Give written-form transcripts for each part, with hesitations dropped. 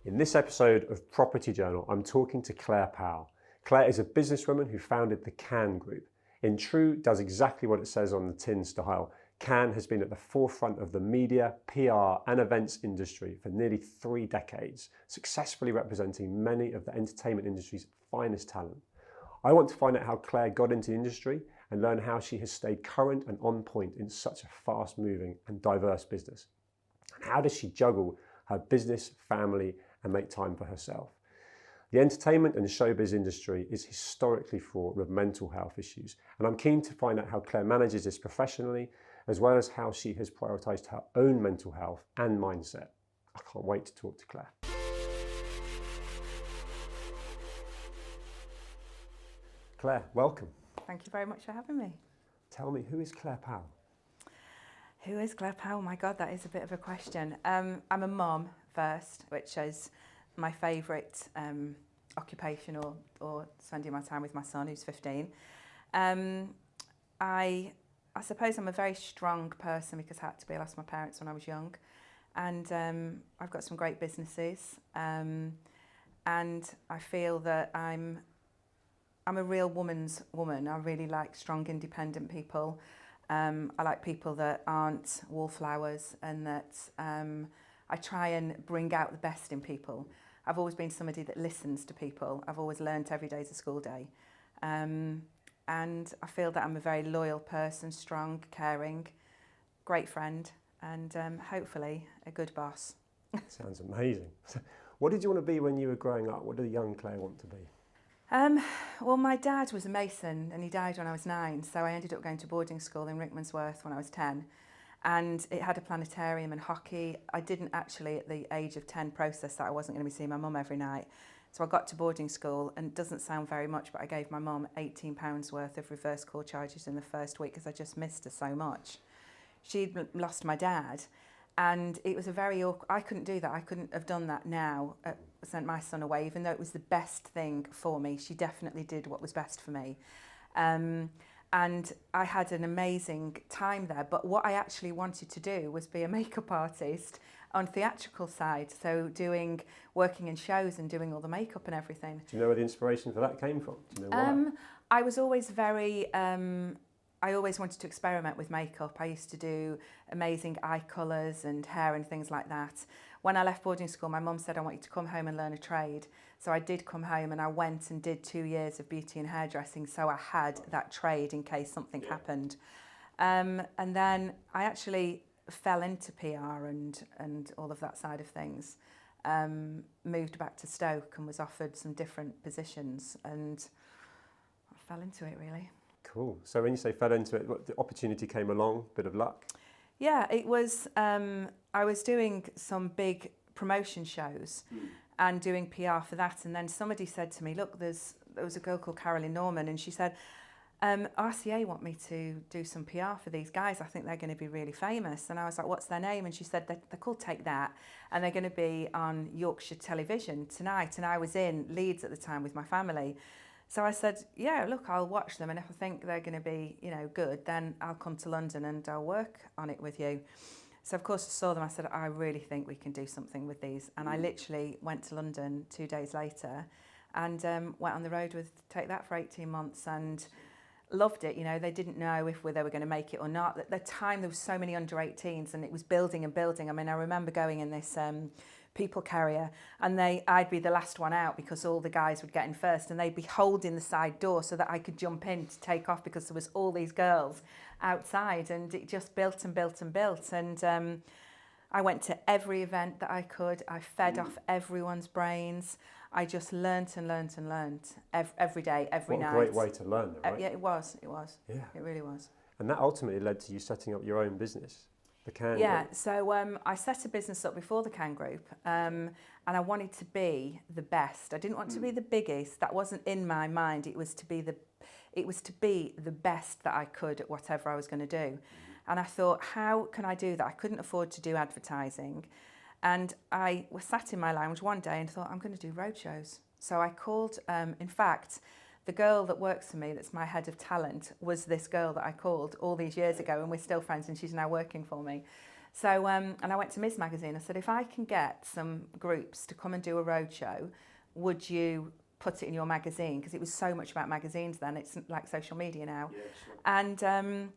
In this episode of Property Journal, I'm talking to Claire Powell. Claire is a businesswoman who founded the Can Group. In true, does exactly what it says on the tin style. Can has been at the forefront of the media, PR and events industry for nearly 3 decades, successfully representing many of the entertainment industry's finest talent. I want to find out how Claire got into the industry and learn how she has stayed current and on point in such a fast-moving and diverse business. And how does she juggle her business, family, and make time for herself? The entertainment and showbiz industry is historically fraught with mental health issues, and I'm keen to find out how Claire manages this professionally, as well as how she has prioritised her own mental health and mindset. I can't wait to talk to Claire. Claire, welcome. Thank you very much for having me. Tell me, who is Claire Powell? Who is Claire Powell? My God, that is a bit of a question. I'm a mum first, which is my favourite occupation or spending my time with my son, who's 15. I suppose I'm a very strong person because I had to be. I lost my parents when I was young. And I've got some great businesses. And I feel that I'm a real woman's woman. I really like strong, independent people. I like people that aren't wallflowers and that I try and bring out the best in people. I've always been somebody that listens to people. I've always learnt every day is a school day. And I feel that I'm a very loyal person, strong, caring, great friend, and hopefully a good boss. Sounds amazing. What did you want to be when you were growing up? What did a young Claire want to be? Well, my dad was a mason and he died when I was 9, so I ended up going to boarding school in Rickmansworth when I was 10. And it had a planetarium and hockey. I didn't actually, at the age of 10, process that I wasn't going to be seeing my mum every night. So I got to boarding school, and it doesn't sound very much, but I gave my mum £18 worth of reverse call charges in the first week because I just missed her so much. She'd lost my dad, and it was a very awkward. I couldn't do that. I couldn't have done that now, sent my son away, even though it was the best thing for me. She definitely did what was best for me. And I had an amazing time there. But what I actually wanted to do was be a makeup artist on theatrical side. So working in shows and doing all the makeup and everything. Do you know where the inspiration for that came from? Do you know why? I was always very... I always wanted to experiment with makeup. I used to do amazing eye colours and hair and things like that. When I left boarding school, my mum said, I want you to come home and learn a trade. So I did come home and I went and did 2 years of beauty and hairdressing. So I had that trade in case something happened. And then I actually fell into PR and all of that side of things. Moved back to Stoke and was offered some different positions and I fell into it really. Cool. So when you say fell into it, the opportunity came along, bit of luck? Yeah, it was, I was doing some big promotion shows and doing PR for that. And then somebody said to me, look, there was a girl called Carolyn Norman and she said, RCA want me to do some PR for these guys. I think they're going to be really famous. And I was like, what's their name? And she said, they're called Take That. And they're going to be on Yorkshire television tonight. And I was in Leeds at the time with my family. So I said, yeah, look, I'll watch them. And if I think they're going to be, good, then I'll come to London and I'll work on it with you. So, of course, I saw them. I said, I really think we can do something with these. And I literally went to London 2 days later and went on the road with Take That for 18 months and loved it. They didn't know if they were going to make it or not. At the time, there was so many under 18s and it was building and building. I mean, I remember going in this people carrier and I'd be the last one out because all the guys would get in first and they'd be holding the side door so that I could jump in to take off because there was all these girls outside and it just built and built and built and I went to every event that I could. I fed off everyone's brains. I just learnt and learnt and learnt every day, every night. What a great way to learn, though, right? Yeah, it was. Yeah. It really was. And that ultimately led to you setting up your own business, the Can Yeah, Group. so I set a business up before the Can Group and I wanted to be the best. I didn't want to be the biggest. That wasn't in my mind. It was to be the best that I could at whatever I was going to do. And I thought, how can I do that? I couldn't afford to do advertising. And I was sat in my lounge one day and thought, I'm going to do roadshows. So I called, in fact, the girl that works for me, that's my head of talent, was this girl that I called all these years ago, and we're still friends, and she's now working for me. So, and I went to Ms Magazine. I said, if I can get some groups to come and do a roadshow, would you put it in your magazine? Because it was so much about magazines then. It's like social media now. Yeah, sure. And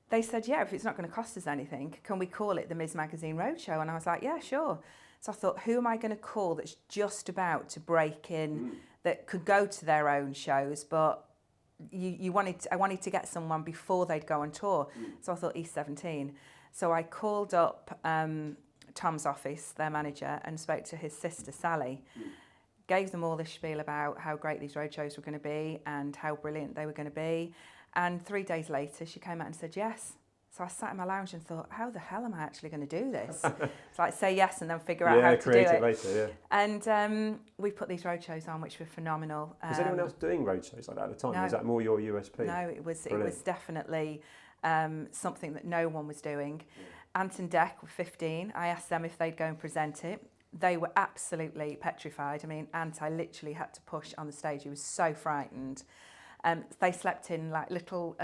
they said, yeah, if it's not going to cost us anything, can we call it the Ms Magazine Roadshow? And I was like, yeah, sure. So I thought, who am I going to call that's just about to break in, that could go to their own shows, but I wanted to get someone before they'd go on tour. So I thought East 17. So I called up Tom's office, their manager, and spoke to his sister, Sally. Gave them all this spiel about how great these roadshows were going to be and how brilliant they were going to be. And 3 days later, she came out and said yes. So I sat in my lounge and thought, how the hell am I actually going to do this? It's like say yes and then figure out how to do it. Later, yeah. And we put these roadshows on, which were phenomenal. Was anyone else doing roadshows like that at the time? No. Was that more your USP? No, it was definitely something that no one was doing. Ant and Dec were 15. I asked them if they'd go and present it. They were absolutely petrified. I mean, Ant, I literally had to push on the stage. He was so frightened. They slept in like little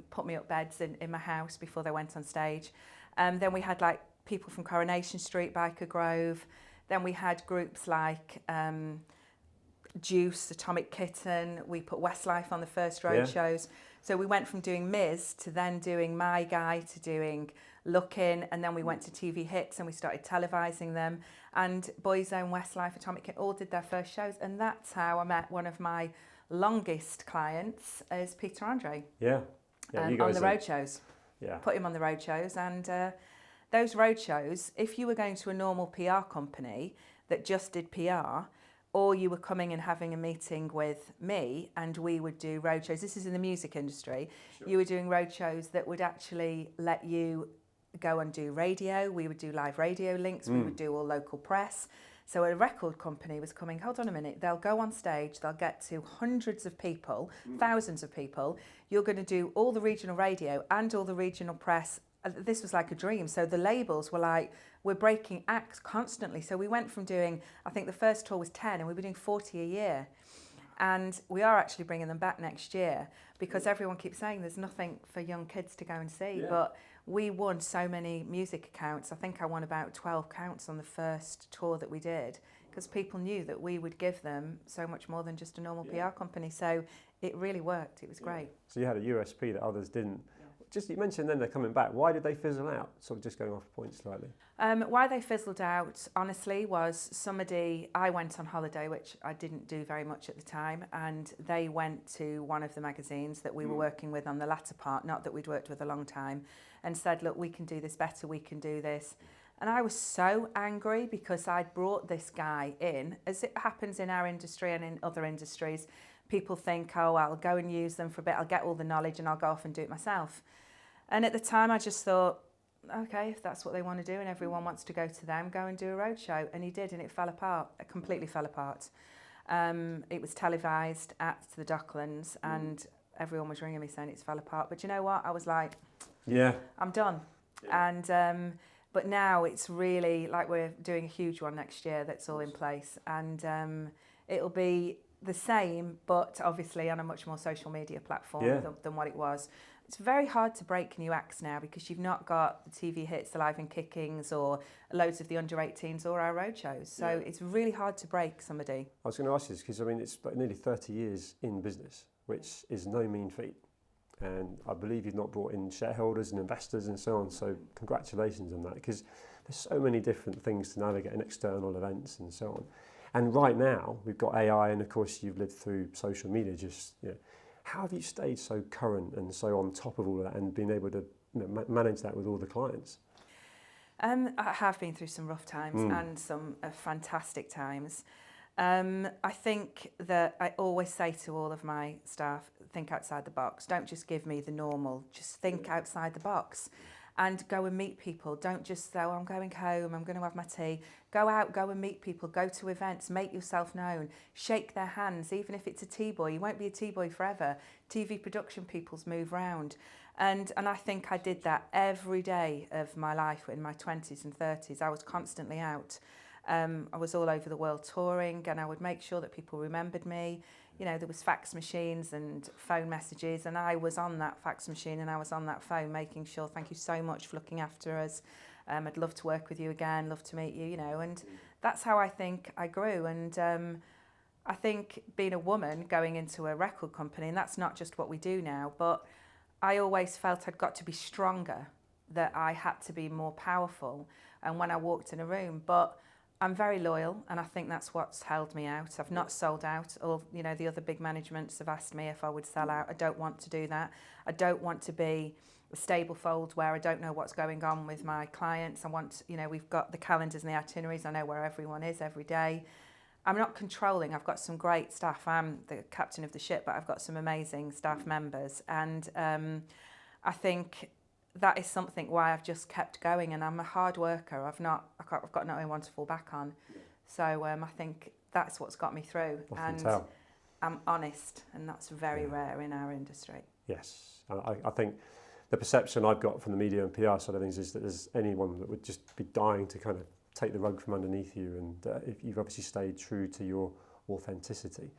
put-me-up beds in my house before they went on stage. Then we had like people from Coronation Street, Biker Grove. Then we had groups like Juice, Atomic Kitten. We put Westlife on the first road shows. So we went from doing Miz to then doing My Guy to doing Lookin', and then we went to TV Hits and we started televising them. And Boyzone, Westlife, Atomic Kitten all did their first shows, and that's how I met one of my longest clients is Peter Andre. Yeah, you guys on the road shows. Yeah, put him on the road shows, and those road shows, if you were going to a normal PR company that just did PR, or you were coming and having a meeting with me and we would do road shows, this is in the music industry, you were doing road shows that would actually let you go and do radio. We would do live radio links, we would do all local press. So a record company was coming, hold on a minute, they'll go on stage, they'll get to hundreds of people, thousands of people. You're going to do all the regional radio and all the regional press. This was like a dream. So the labels were like, we're breaking acts constantly. So we went from doing, I think the first tour was 10 and we were doing 40 a year. And we are actually bringing them back next year because everyone keeps saying there's nothing for young kids to go and see. Yeah. But we won so many music accounts. I think I won about 12 counts on the first tour that we did because people knew that we would give them so much more than just a normal PR company. So it really worked. It was great. So you had a USP that others didn't. Just you mentioned then they're coming back. Why did they fizzle out? Sort of just going off point slightly. Why they fizzled out, honestly, was I went on holiday, which I didn't do very much at the time, and they went to one of the magazines that we were working with on the latter part, not that we'd worked with a long time, and said, look, we can do this better, we can do this. And I was so angry because I'd brought this guy in, as it happens in our industry and in other industries. People think, oh, I'll go and use them for a bit, I'll get all the knowledge and I'll go off and do it myself. And at the time I just thought, okay, if that's what they want to do and everyone wants to go to them, go and do a road show. And he did, and it fell apart. It completely fell apart. It was televised at the Docklands and everyone was ringing me saying it's fell apart. But you know what? I was like, yeah, I'm done. Yeah. And but now it's really like we're doing a huge one next year that's all in place. And it'll be the same, but obviously on a much more social media platform than what it was. It's very hard to break new acts now because you've not got the TV Hits, the Live and Kickings or loads of the under 18s or our road shows. So it's really hard to break somebody. I was going to ask you this because I mean it's like nearly 30 years in business, which is no mean feat. And I believe you've not brought in shareholders and investors and so on. So congratulations on that because there's so many different things to navigate in external events and so on. And right now we've got AI and of course you've lived through social media just, how have you stayed so current and so on top of all of that and been able to manage that with all the clients? I have been through some rough times and some fantastic times. I think that I always say to all of my staff, think outside the box. Don't just give me the normal, just think outside the box and go and meet people. Don't just say, oh, I'm going home, I'm going to have my tea. Go out, go and meet people, go to events, make yourself known, shake their hands, even if it's a T-boy. You won't be a T-boy forever. TV production peoples move round. And I think I did that every day of my life in my 20s and 30s. I was constantly out. I was all over the world touring and I would make sure that people remembered me. There was fax machines and phone messages and I was on that fax machine and I was on that phone making sure, thank you so much for looking after us. I'd love to work with you again, love to meet you, you know, and that's how I think I grew. And I think being a woman going into a record company, and that's not just what we do now, but I always felt I'd got to be stronger, that I had to be more powerful. And when I walked in a room, but I'm very loyal, and I think that's what's held me out. I've not sold out. Or, you know, the other big managements have asked me if I would sell out. I don't want to do that. I don't want to be a stable fold where I don't know what's going on with my clients. I want, you know, we've got the calendars and the itineraries. I know where everyone is every day. I'm not controlling. I've got some great staff. I'm the captain of the ship, but I've got some amazing staff members. And I think that is something why I've just kept going, and I'm a hard worker. I've got no one to fall back on. So I think that's what's got me through. And I'm honest, and that's very rare in our industry. Yes, I think the perception I've got from the media and PR side of things is that there's anyone that would just be dying to kind of take the rug from underneath you, and if you've obviously stayed true to your authenticity.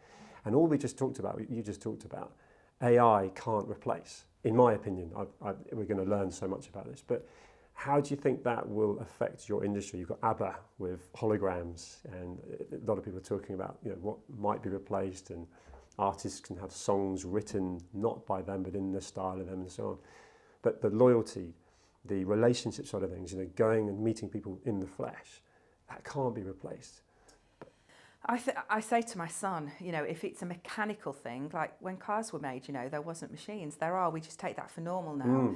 And all we just talked about, you just talked about, AI can't replace. In my opinion, we're going to learn so much about this, but how do you think that will affect your industry? You've got ABBA with holograms, and a lot of people are talking about, you know, what might be replaced, and artists can have songs written not by them but in the style of them and so on. But the loyalty, the relationship side of things, you know, going and meeting people in the flesh, that can't be replaced. I say to my son, you know, if it's a mechanical thing, like when cars were made, you know, there wasn't machines. There are. We just take that for normal now.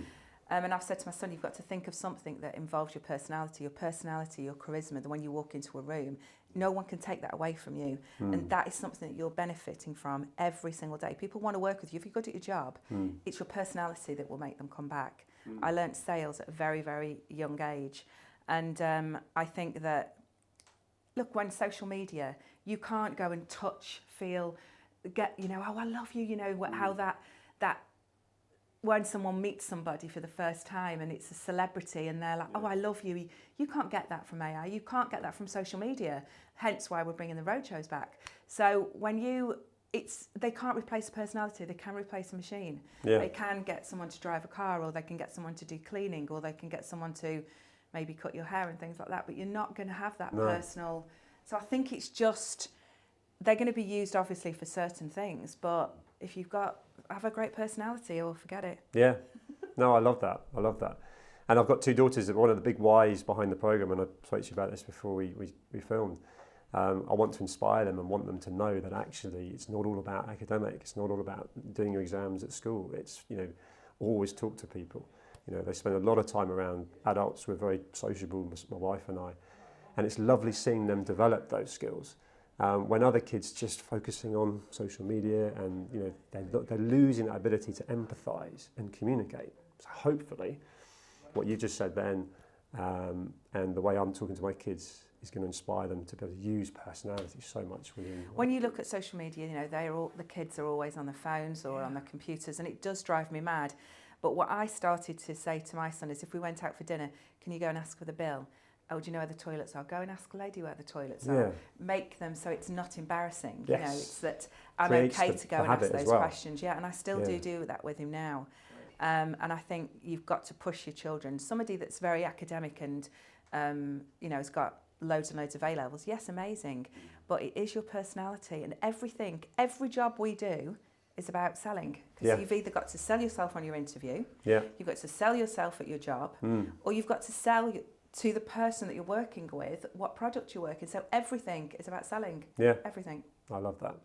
And I've said to my son, you've got to think of something that involves your personality, your charisma, that when you walk into a room, no one can take that away from you. And that is something that you're benefiting from every single day. People want to work with you. If you're good at your job, it's your personality that will make them come back. I learnt sales at a very, very young age. And I think that, look, when social media, you can't go and touch, feel, get, you know, oh, I love you, you know, how that when someone meets somebody for the first time and it's a celebrity and they're like, oh, I love you. You can't get that from AI. You can't get that from social media. Hence why we're bringing the Roadshows back. So when they can't replace a personality, they can replace a machine. Yeah. They can get someone to drive a car, or they can get someone to do cleaning, or they can get someone to maybe cut your hair and things like that, but you're not going to have that personal. So I think it's just, they're going to be used obviously for certain things, but if have a great personality, or forget it. Yeah. No, I love that. And I've got two daughters that one of the big whys behind the programme, and I spoke to you about this before we filmed. I want to inspire them and want them to know that actually it's not all about academic, it's not all about doing your exams at school. It's, you know, always talk to people. You know, they spend a lot of time around adults. We're very sociable, my wife and I. And it's lovely seeing them develop those skills. When other kids just focusing on social media, and, you know, they're losing that ability to empathise and communicate. So hopefully, what you just said then, and the way I'm talking to my kids, is going to inspire them to be able to use personality so much within. When you look at social media, you know, the kids are always on their phones or on their computers, and it does drive me mad. But what I started to say to my son is, if we went out for dinner, can you go and ask for the bill? Oh, do you know where the toilets are? Go and ask a lady where the toilets are. Make them so it's not embarrassing. Yes. You know, it's that I'm Creates okay to go and ask those well. questions. Yeah, and I still do that with him now. And I think you've got to push your children. Somebody that's very academic and, you know, has got loads and loads of A-levels, yes, amazing. But it is your personality, and every job we do is about selling. Because you've either got to sell yourself on your interview, you've got to sell yourself at your job, or you've got to sell to the person that you're working with what product you're working. So everything is about selling. Yeah. Everything. I love that.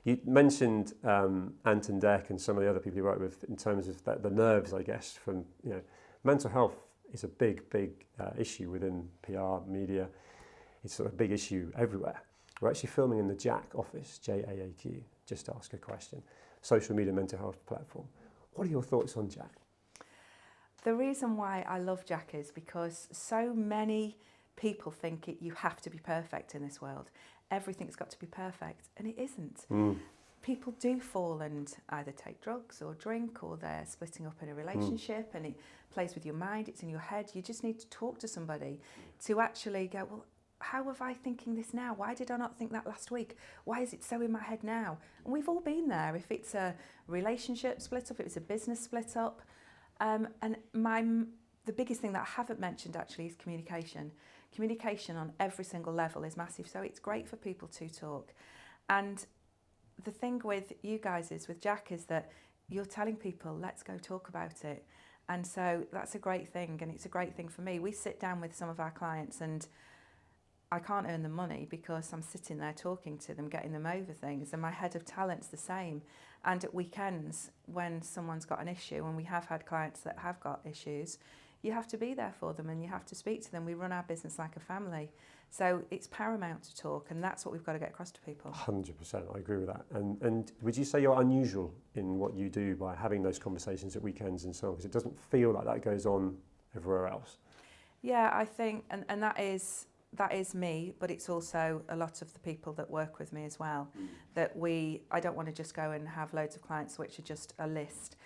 You mentioned Ant and Dec and some of the other people you work with in terms of the nerves, I guess, from, you know, mental health is a big issue within PR, media. It's sort of a big issue everywhere. We're actually filming in the Jack office, JAAQ, Just Ask a Question, social media mental health platform. What are your thoughts on Jack? The reason why I love Jack is because so many people think you have to be perfect in this world. Everything's got to be perfect, and it isn't. People do fall and either take drugs or drink, or they're splitting up in a relationship, and it plays with your mind, it's in your head. You just need to talk to somebody to actually go, well, how have I thinking this now? Why did I not think that last week? Why is it so in my head now? And we've all been there. If it's a relationship split up, if it's a business split up. And the biggest thing that I haven't mentioned actually is communication. Communication on every single level is massive. So it's great for people to talk. And the thing with you guys with Jack is that you're telling people, let's go talk about it. And so that's a great thing, and it's a great thing for me. We sit down with some of our clients and I can't earn them money because I'm sitting there talking to them, getting them over things, and my head of talent's the same. And at weekends, when someone's got an issue, and we have had clients that have got issues, you have to be there for them and you have to speak to them. We run our business like a family. So it's paramount to talk, and that's what we've got to get across to people. 100%, I agree with that. And would you say you're unusual in what you do by having those conversations at weekends and so on? Because it doesn't feel like that goes on everywhere else. Yeah, I think, and that is me, but it's also a lot of the people that work with me as well. That I don't want to just go and have loads of clients which are just a list.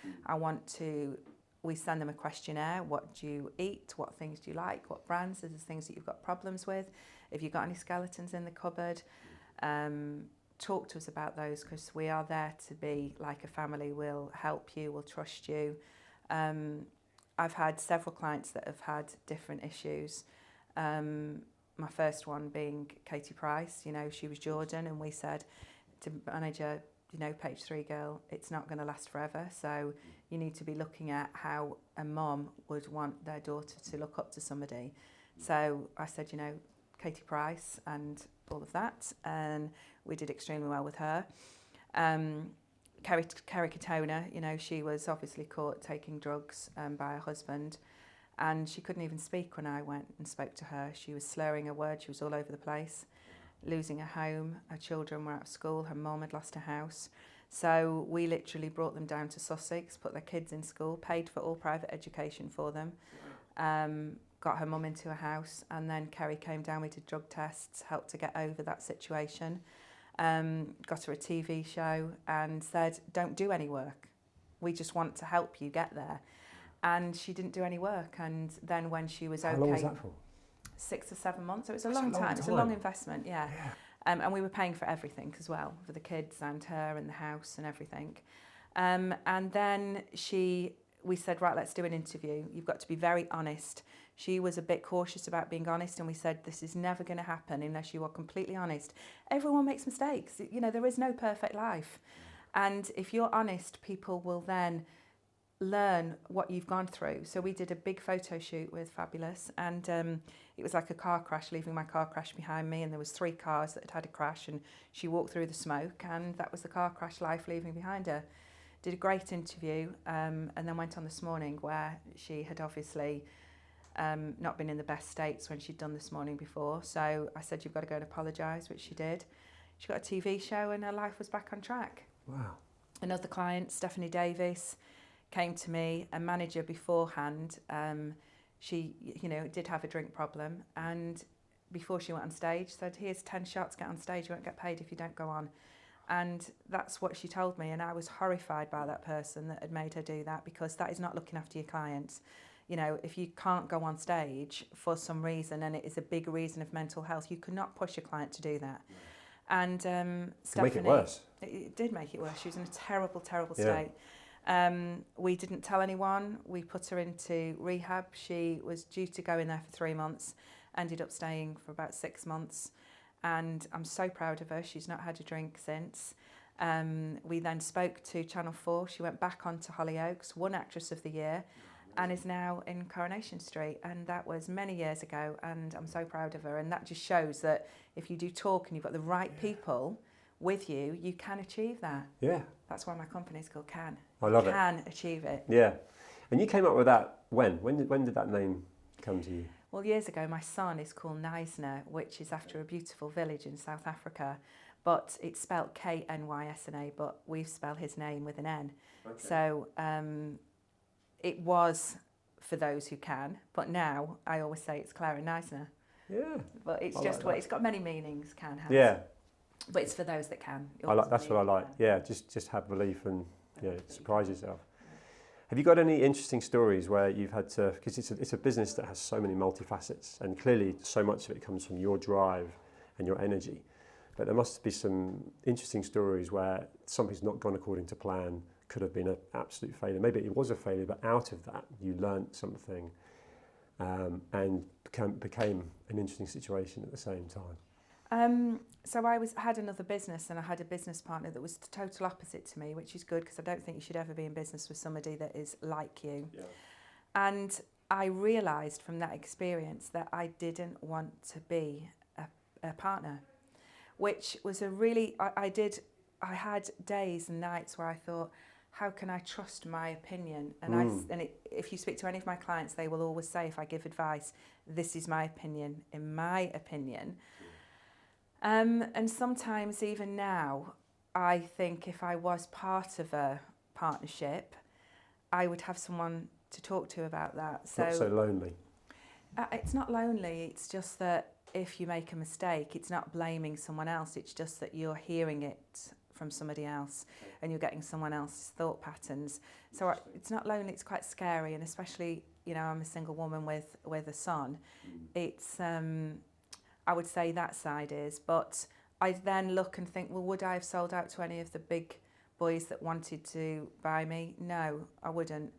We send them a questionnaire. What do you eat? What things do you like? What brands? Are there things that you've got problems with? If you've got any skeletons in the cupboard, talk to us about those, because we are there to be like a family. We'll help you, we'll trust you. I've had several clients that have had different issues. My first one being Katie Price. She was Jordan, and we said to manager, page 3 girl, it's not going to last forever. So you need to be looking at how a mom would want their daughter to look up to somebody. So I said, Katie Price and all of that. And we did extremely well with her. Kerry Katona, she was obviously caught taking drugs by her husband. And she couldn't even speak when I went and spoke to her. She was slurring her words. She was all over the place, losing her home. Her children were out of school. Her mum had lost her house. So we literally brought them down to Sussex, put their kids in school, paid for all private education for them, got her mum into a house, and then Kerry came down. We did drug tests, helped her get over that situation, got her a TV show and said, don't do any work. We just want to help you get there. And she didn't do any work. And then when she was okay... How long was that for? 6 or 7 months. So it's a long time. It's a long investment, yeah. And we were paying for everything as well, for the kids and her and the house and everything. And then we said, right, let's do an interview. You've got to be very honest. She was a bit cautious about being honest, and we said, this is never going to happen unless you are completely honest. Everyone makes mistakes. There is no perfect life. And if you're honest, people will then learn what you've gone through. So we did a big photo shoot with Fabulous, and it was like a car crash, leaving my car crash behind me, and there was 3 cars that had a crash, and she walked through the smoke, and that was the car crash life leaving behind her. Did a great interview, and then went on this morning where she had obviously not been in the best states when she'd done This Morning before. So I said, you've got to go and apologise, which she did. She got a TV show and her life was back on track. Wow. Another client, Stephanie Davis, came to me, a manager beforehand. She, did have a drink problem, and before she went on stage, said, here's 10 shots, get on stage, you won't get paid if you don't go on. And that's what she told me, and I was horrified by that person that had made her do that, because that is not looking after your clients. If you can't go on stage for some reason, and it is a big reason of mental health, you cannot push a client to do that. And Stephanie... Make it worse. It did make it worse. She was in a terrible, terrible state. We didn't tell anyone. We put her into rehab. She was due to go in there for 3 months, ended up staying for about 6 months. And I'm so proud of her. She's not had a drink since. We then spoke to Channel 4. She went back onto Hollyoaks, won Actress of the Year, and is now in Coronation Street. And that was many years ago, and I'm so proud of her. And that just shows that if you do talk and you've got the right people with you, you can achieve that. Yeah. That's why my company's called Can. I love it. it. Can achieve it. Yeah. And you came up with that when? When did that name come to you? Well, years ago, my son is called Knysna, which is after a beautiful village in South Africa, but it's spelt K-N-Y-S-N-A, but we spell his name with an N. Okay. So it was for those who can, but now I always say it's Claire and Knysna. Yeah. But it's just what it's got many meanings. Can has. Yeah. But it's for those that can. That's what I like. Yeah, just have belief and surprise yourself. Have you got any interesting stories where you've had to, because it's a business that has so many multifacets, and clearly so much of it comes from your drive and your energy, but there must be some interesting stories where something's not gone according to plan, could have been an absolute failure. Maybe it was a failure, but out of that you learnt something and became an interesting situation at the same time. So had another business, and I had a business partner that was the total opposite to me, which is good because I don't think you should ever be in business with somebody that is like you. Yeah. And I realised from that experience that I didn't want to be a partner, which was a really, I had days and nights where I thought, how can I trust my opinion? And if you speak to any of my clients, they will always say, if I give advice, this is my opinion, in my opinion. And sometimes even now, I think if I was part of a partnership, I would have someone to talk to about that. So, not so lonely. It's not lonely, it's just that if you make a mistake, it's not blaming someone else, it's just that you're hearing it from somebody else and you're getting someone else's thought patterns. So it's not lonely, it's quite scary, and especially, you know, I'm a single woman with a son. It's I would say that side is, but I then look and think, well, would I have sold out to any of the big boys that wanted to buy me? No, I wouldn't.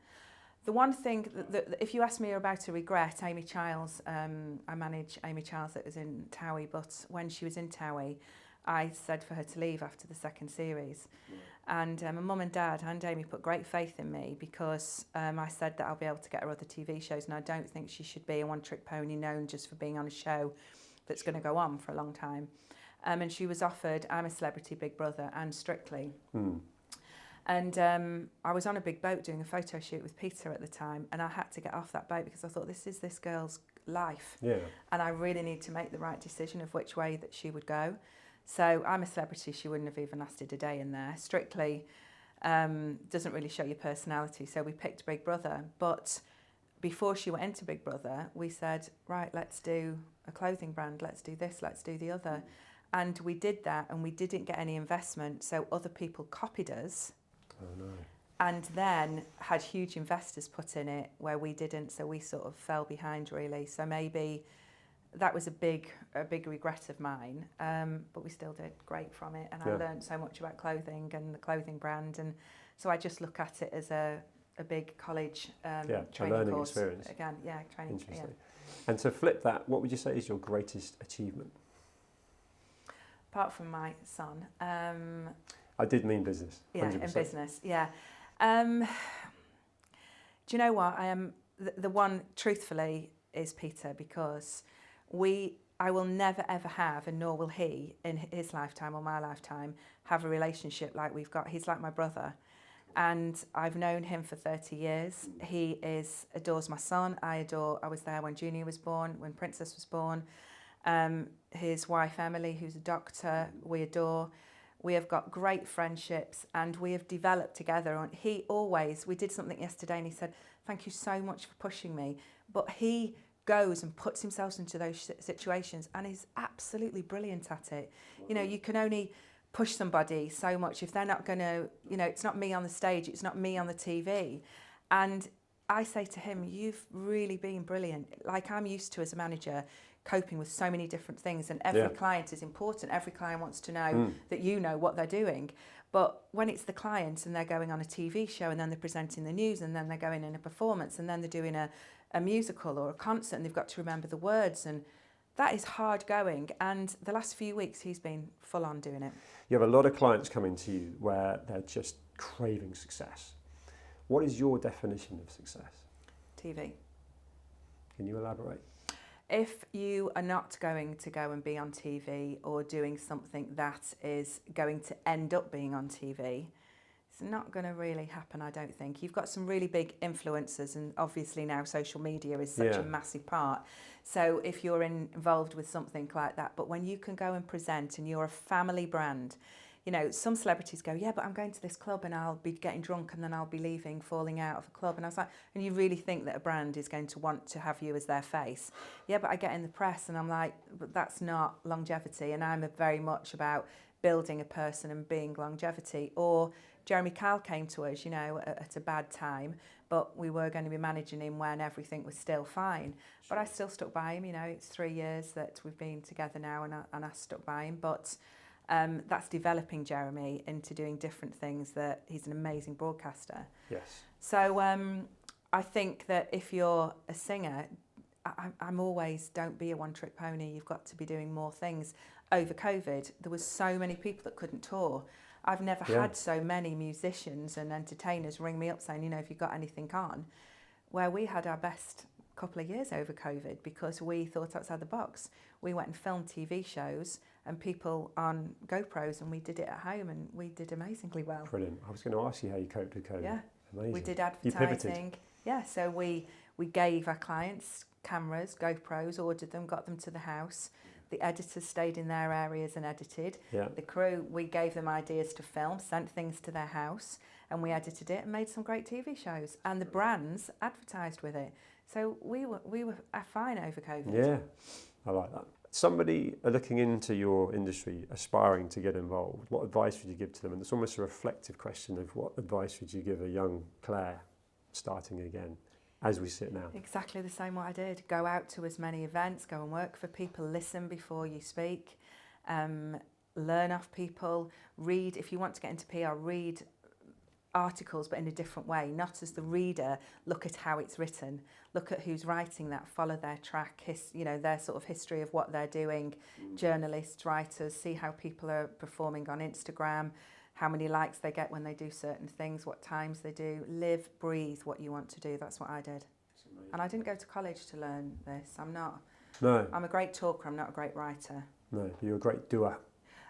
The one thing that if you ask me about a regret, Amy Childs, I manage Amy Childs that was in Towie, but when she was in Towie, I said for her to leave after the second series. And my mum and dad and Amy put great faith in me because I said that I'll be able to get her other TV shows, and I don't think she should be a one-trick pony known just for being on a show that's going to go on for a long time. And she was offered I'm a Celebrity, Big Brother and Strictly. And I was on a big boat doing a photo shoot with Peter at the time, and I had to get off that boat because I thought, this is this girl's life. Yeah. And I really need to make the right decision of which way that she would go. So I'm a Celebrity, she wouldn't have even lasted a day in there. Strictly doesn't really show your personality, so we picked Big Brother. But before she went into Big Brother, we said, right, let's do a clothing brand, let's do this, let's do the other. And we did that, and we didn't get any investment, so other people copied us. Oh no. And then had huge investors put in it where we didn't, so we sort of fell behind really. So maybe that was a big regret of mine, but we still did great from it, and I learned so much about clothing and the clothing brand, and so I just look at it as a big college training learning course. Experience. Again, training. Interesting. Yeah. And to flip that, what would you say is your greatest achievement? Apart from my son. I did mean business. 100%. Yeah, in business, yeah. Do you know what? I am the one, truthfully, is Peter, because I will never ever have, and nor will he in his lifetime or my lifetime, have a relationship like we've got. He's like my brother, and I've known him for 30 years. He adores my son. I was there when Junior was born, when Princess was born. His wife Emily, who's a doctor, we adore. We have got great friendships, and we have developed together. And we did something yesterday, and he said, thank you so much for pushing me. But he goes and puts himself into those situations and is absolutely brilliant at it. Wow. You know, you can only push somebody so much if they're not going to, you know, it's not me on the stage, it's not me on the TV. And I say to him, you've really been brilliant. Like I'm used to as a manager, coping with so many different things, and every client is important. Every client wants to know that you know what they're doing. But when it's the client and they're going on a TV show, and then they're presenting the news, and then they're going in a performance, and then they're doing a musical or a concert, and they've got to remember the words, and that is hard going. And the last few weeks he's been full on doing it. You have a lot of clients coming to you where they're just craving success. What is your definition of success? TV. Can you elaborate? If you are not going to go and be on TV or doing something that is going to end up being on TV, it's not going to really happen, I don't think. You've got some really big influencers, and obviously now social media is such a massive part. So if you're involved with something like that, but when you can go and present and you're a family brand, you know, some celebrities go, yeah, but I'm going to this club and I'll be getting drunk and then I'll be leaving, falling out of a club. And I was like, and you really think that a brand is going to want to have you as their face? Yeah, but I get in the press and I'm like, but that's not longevity. And I'm very much about building a person and being longevity. Or Jeremy Kyle came to us, you know, at a bad time, but we were going to be managing him when everything was still fine. But I still stuck by him. You know, it's 3 years that we've been together now, and I stuck by him. But that's developing Jeremy into doing different things. That he's an amazing broadcaster. Yes. So I think that if you're a singer, I'm always, don't be a one-trick pony. You've got to be doing more things. Over COVID, there was so many people that couldn't tour. I've never had so many musicians and entertainers ring me up saying, you know, if you've got anything on, where we had our best couple of years over COVID because we thought outside the box. We went and filmed TV shows and people on GoPros, and we did it at home, and we did amazingly well. Brilliant. I was going to ask you how you coped with COVID. Yeah. Amazing. We did You pivoted. advertising. Yeah, so we gave our clients cameras, GoPros, ordered them, got them to the house. The editors stayed in their areas and edited. Yeah. The crew, we gave them ideas to film, sent things to their house, and we edited it and made some great TV shows. And the brands advertised with it. So we were fine over COVID. Yeah, I like that. Somebody looking into your industry, aspiring to get involved, what advice would you give to them? And it's almost a reflective question of what advice would you give a young Claire starting again as we sit now? Exactly the same what I did. Go out to as many events, go and work for people, listen before you speak, learn off people, read. If you want to get into PR, read articles but in a different way, not as the reader. Look at how it's written, look at who's writing that, follow their track, you know, their sort of history of what they're doing. Journalists, writers, see how people are performing on Instagram, how many likes they get when they do certain things, what times they do. Live, breathe what you want to do. That's what I did. And I didn't go to college to learn this. I'm a great talker, I'm not a great writer. No, you're a great doer.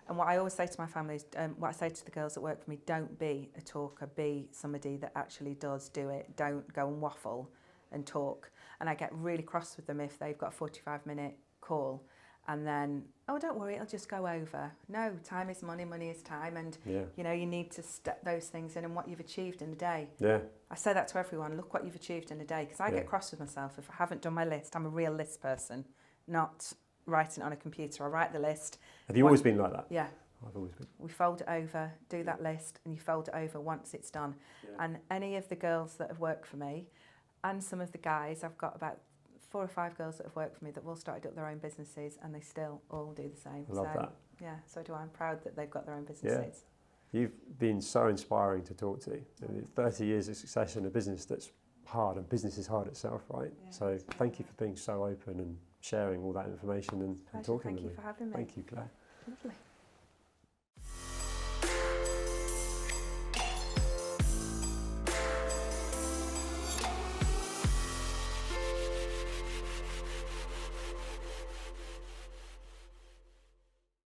And what I always say to my family is, what I say to the girls that work for me, don't be a talker, be somebody that actually does do it. Don't go and waffle and talk. And I get really cross with them if they've got a 45-minute call and then, oh, don't worry, it'll just go over. No, time is money, money is time, and you know, you need to step those things in and what you've achieved in a day. Yeah. I say that to everyone, look what you've achieved in a day, because I get cross with myself if I haven't done my list. I'm a real list person, not writing it on a computer. I write the list. Have you always been like that? Yeah. I've always been. We fold it over, do that list, and you fold it over once it's done. Yeah. And any of the girls that have worked for me, and some of the guys, I've got about 4 or 5 girls that have worked for me that have all started up their own businesses, and they still all do the same. I love that. Yeah, so do I. I'm proud that they've got their own businesses. Yeah. You've been so inspiring to talk to. 30 years of success in a business that's hard, and business is hard itself, right? Yeah. So thank you for being so open and sharing all that information and talking with me. Thank you for having me. Thank you, Claire. Lovely.